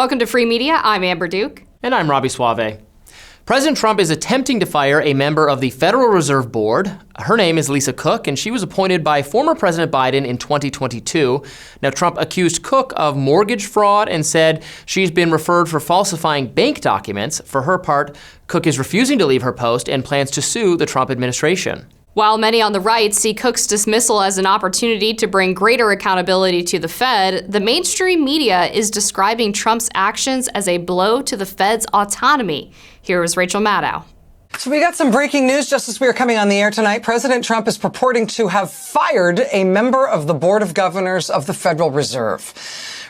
Welcome to Free Media. I'm Amber Duke. And I'm Robbie Suave. President Trump is attempting to fire a member of the Federal Reserve Board. Her name is Lisa Cook, and she was appointed by former President Biden in 2022. Now, Trump accused Cook of mortgage fraud and said she's been referred for falsifying bank documents. For her part, Cook is refusing to leave her post and plans to sue the Trump administration. While many on the right see Cook's dismissal as an opportunity to bring greater accountability to the Fed, the mainstream media is describing Trump's actions as a blow to the Fed's autonomy. Here is Rachel Maddow. So we got some breaking news just as we were coming on the air tonight. President Trump is purporting to have fired a member of the Board of Governors of the Federal Reserve.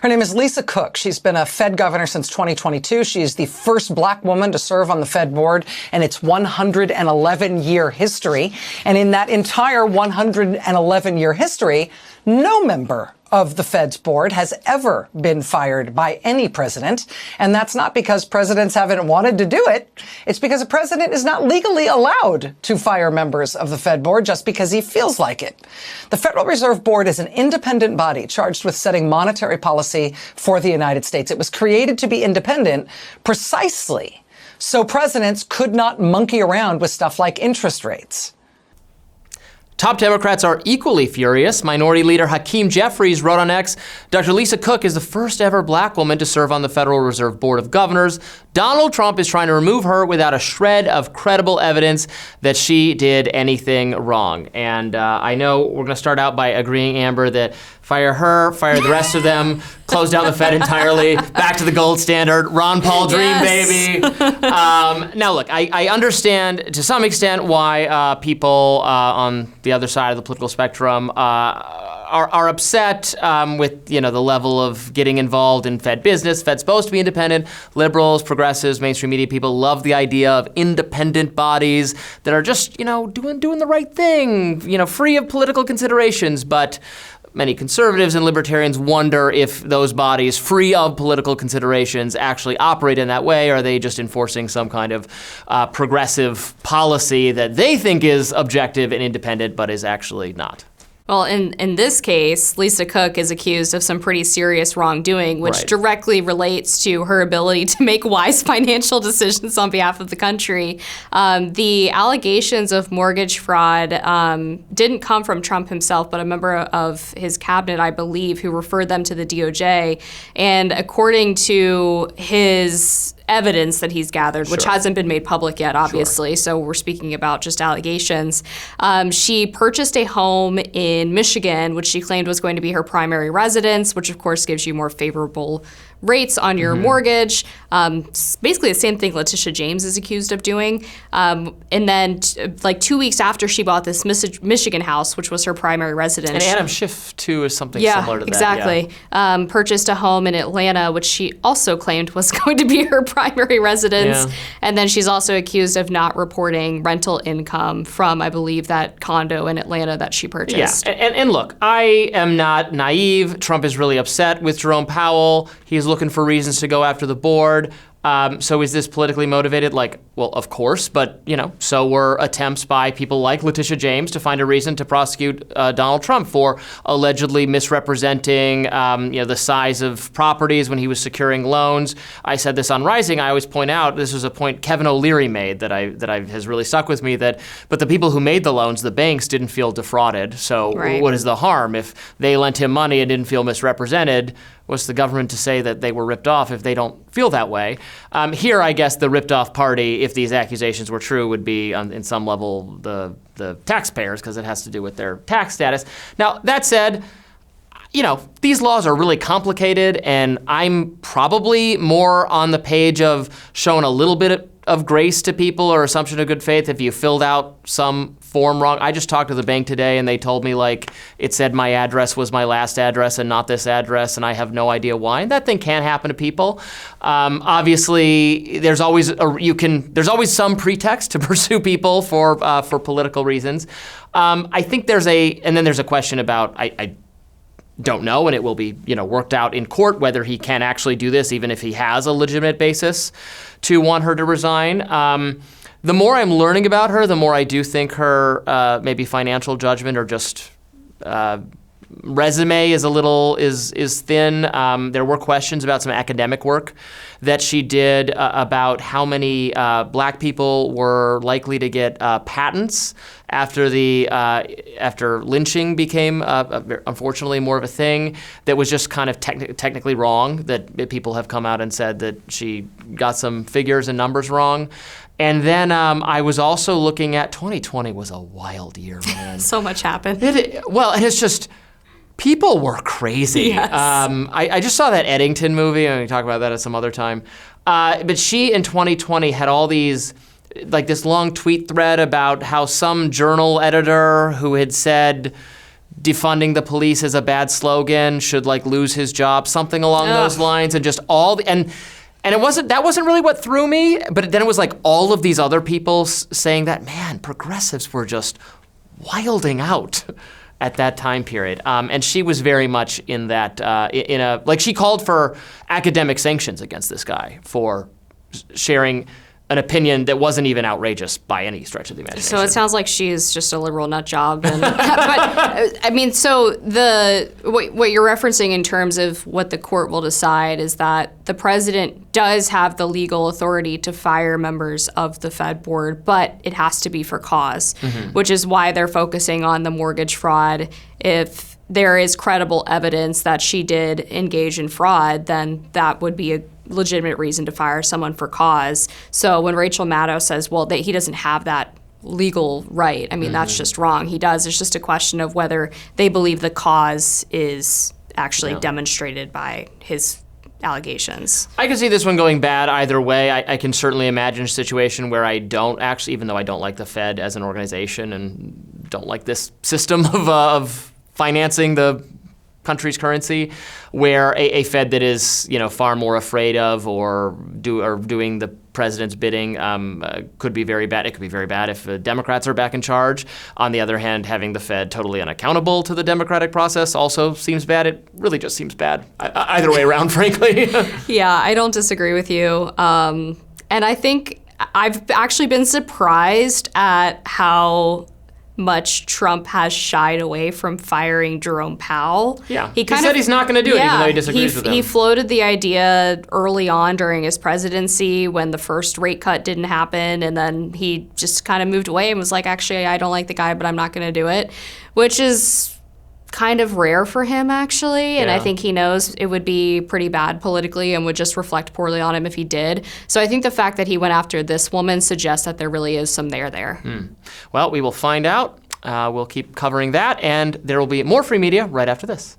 Her name is Lisa Cook. She's been a Fed governor since 2022. She is the first black woman to serve on the Fed board in its 111-year history. And in that entire 111-year history, no member of the Fed's board has ever been fired by any president. And that's not because presidents haven't wanted to do it. It's because a president is not legally allowed to fire members of the Fed board just because he feels like it. The Federal Reserve Board is an independent body charged with setting monetary policy for the United States. It was created to be independent precisely so presidents could not monkey around with stuff like interest rates. Top Democrats are equally furious. Minority Leader Hakeem Jeffries wrote on X, Dr. Lisa Cook is the first ever black woman to serve on the Federal Reserve Board of Governors. Donald Trump is trying to remove her without a shred of credible evidence that she did anything wrong. And I know we're going to start out by agreeing, Amber, that fire her, fire the rest of them, close down the Fed entirely, back to the gold standard, Ron Paul dream, baby. Now, look, I understand to some extent why people on the other side of the political spectrum are upset with the level of getting involved in Fed business. Fed's supposed to be independent. Liberals, progressives, mainstream media people love the idea of independent bodies that are just doing the right thing, free of political considerations. But many conservatives and libertarians wonder if those bodies, free of political considerations, actually operate in that way. Or are they just enforcing some kind of progressive policy that they think is objective and independent, but is actually not? Well, in this case, Lisa Cook is accused of some pretty serious wrongdoing, which directly relates to her ability to make wise financial decisions on behalf of the country. The allegations of mortgage fraud didn't come from Trump himself, but a member of his cabinet, I believe, who referred them to the DOJ. And according to his evidence that he's gathered, which hasn't been made public yet, obviously, so we're speaking about just allegations. She purchased a home in Michigan, which she claimed was going to be her primary residence, which of course gives you more favorable rates on your mortgage. Basically the same thing Letitia James is accused of doing. And then like 2 weeks after she bought this Michigan house, which was her primary residence. And Adam Schiff, too, is something similar to that. Exactly. Purchased a home in Atlanta, which she also claimed was going to be her primary residence. Yeah. And then she's also accused of not reporting rental income from, I believe, that condo in Atlanta that she purchased. Yeah. And look, I am not naive. Trump is really upset with Jerome Powell. He's looking for reasons to go after the board. So is this politically motivated? Well, of course, but so were attempts by people like Letitia James to find a reason to prosecute Donald Trump for allegedly misrepresenting, the size of properties when he was securing loans. I said this on Rising. I always point out this was a point Kevin O'Leary made that has really stuck with me. But the people who made the loans, the banks, didn't feel defrauded. So what is the harm if they lent him money and didn't feel misrepresented? What's the government to say that they were ripped off if they don't feel that way? Here, I guess the ripped off party, if these accusations were true, would be in some level the taxpayers, because it has to do with their tax status. Now, that said, these laws are really complicated, and I'm probably more on the page of showing a little bit of grace to people or assumption of good faith if you filled out some form wrong. I just talked to the bank today and they told me it said my address was my last address and not this address, and I have no idea why. And that thing can happen to people. Obviously, there's always some pretext to pursue people for political reasons. I think there's a question about I don't know, and it will be worked out in court whether he can actually do this, even if he has a legitimate basis to want her to resign. The more I'm learning about her, the more I do think her maybe financial judgment or just resume is thin. There were questions about some academic work that she did about how many black people were likely to get patents after lynching became unfortunately more of a thing. That was just kind of technically wrong. That people have come out and said that she got some figures and numbers wrong. And then I was also looking at 2020 was a wild year, man. So much happened. And it's just, people were crazy. Yes. I just saw that Eddington movie, and we can talk about that at some other time. But she in 2020 had all these, like this long tweet thread about how some journal editor who had said defunding the police is a bad slogan should like lose his job, something along those lines, and just all the, and that wasn't really what threw me, but then it was like all of these other people saying that, man, progressives were just wilding out at that time period. And she was very much in that, like she called for academic sanctions against this guy for sharing an opinion that wasn't even outrageous by any stretch of the imagination. So it sounds like she's just a liberal nut job. And, but I mean, so what you're referencing in terms of what the court will decide is that the president does have the legal authority to fire members of the Fed board, but it has to be for cause, which is why they're focusing on the mortgage fraud. If there is credible evidence that she did engage in fraud, then that would be a legitimate reason to fire someone for cause. So when Rachel Maddow says, well, he doesn't have that legal right, I mean, that's just wrong. He does. It's just a question of whether they believe the cause is actually demonstrated by his allegations. I can see this one going bad either way. I can certainly imagine a situation where I don't actually, even though I don't like the Fed as an organization and don't like this system of financing the country's currency, where a Fed that is, far more afraid of or doing the president's bidding could be very bad. It could be very bad if the Democrats are back in charge. On the other hand, having the Fed totally unaccountable to the democratic process also seems bad. It really just seems bad. Either way around, frankly. Yeah, I don't disagree with you. And I think I've actually been surprised at how much Trump has shied away from firing Jerome Powell. Yeah, he said he's not going to do it, even though he disagrees with him. He floated the idea early on during his presidency when the first rate cut didn't happen, and then he just kind of moved away and was like, actually, I don't like the guy, but I'm not going to do it, which is kind of rare for him, actually. And I think he knows it would be pretty bad politically and would just reflect poorly on him if he did. So I think the fact that he went after this woman suggests that there really is some there. Well, we will find out. We'll keep covering that, and there will be more free media right after this.